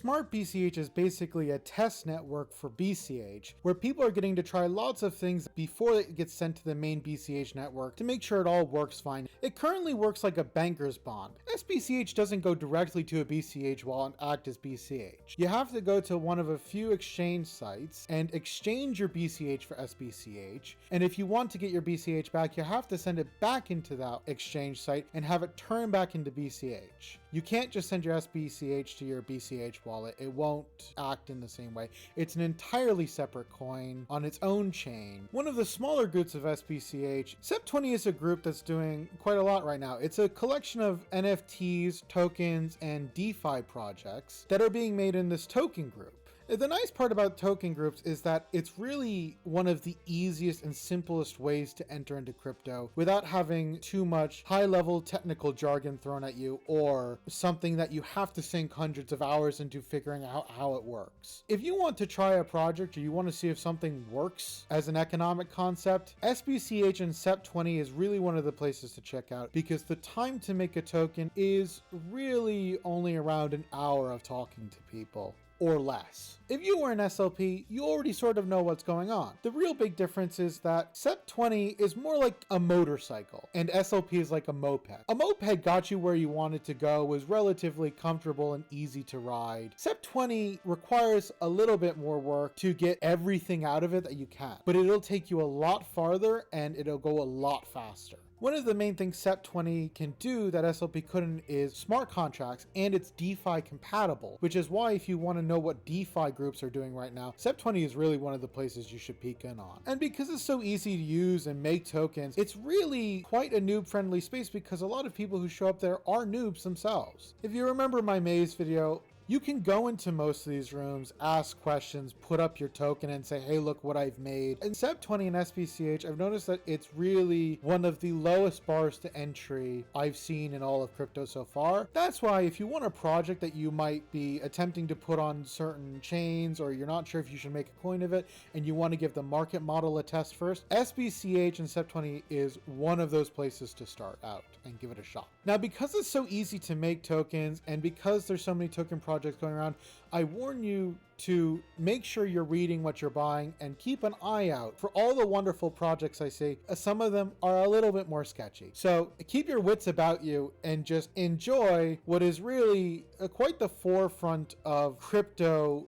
Smart BCH is basically a test network for BCH, where people are getting to try lots of things before it gets sent to the main BCH network to make sure it all works fine. It currently works like a banker's bond. SBCH doesn't go directly to a BCH wallet and act as BCH. You have to go to one of a few exchange sites and exchange your BCH for SBCH, and if you want to get your BCH back, you have to send it back into that exchange site and have it turn back into BCH. You can't just send your SBCH to your BCH wallet. It won't act in the same way. It's an entirely separate coin on its own chain. One of the smaller groups of SBCH, SEP20 is a group that's doing quite a lot right now. It's a collection of NFTs, tokens, and DeFi projects that are being made in this token group. The nice part about token groups is that it's really one of the easiest and simplest ways to enter into crypto without having too much high-level technical jargon thrown at you or something that you have to sink hundreds of hours into figuring out how it works. If you want to try a project or you want to see if something works as an economic concept, SBCH and SEP20 is really one of the places to check out because the time to make a token is really only around an hour of talking to people, or less. If you were an SLP, you already sort of know what's going on. The real big difference is that SEP20 is more like a motorcycle and SLP is like a moped. A moped got you where you wanted to go, was relatively comfortable and easy to ride. SEP20 requires a little bit more work to get everything out of it that you can, but it'll take you a lot farther and it'll go a lot faster. One of the main things SEP20 can do that SLP couldn't is smart contracts, and it's DeFi compatible, which is why if you want to know what DeFi groups are doing right now, SEP20 is really one of the places you should peek in on. And because it's so easy to use and make tokens, it's really quite a noob-friendly space because a lot of people who show up there are noobs themselves. If you remember my maze video, you can go into most of these rooms, ask questions, put up your token and say, hey, look what I've made. In SEP20 and SBCH, I've noticed that it's really one of the lowest bars to entry I've seen in all of crypto so far. That's why if you want a project that you might be attempting to put on certain chains, or you're not sure if you should make a coin of it, and you want to give the market model a test first, SBCH and SEP20 is one of those places to start out and give it a shot. Now, because it's so easy to make tokens, and because there's so many token projects going around, I warn you to make sure you're reading what you're buying and keep an eye out for all the wonderful projects I see. Some of them are a little bit more sketchy. So keep your wits about you and just enjoy what is really quite the forefront of crypto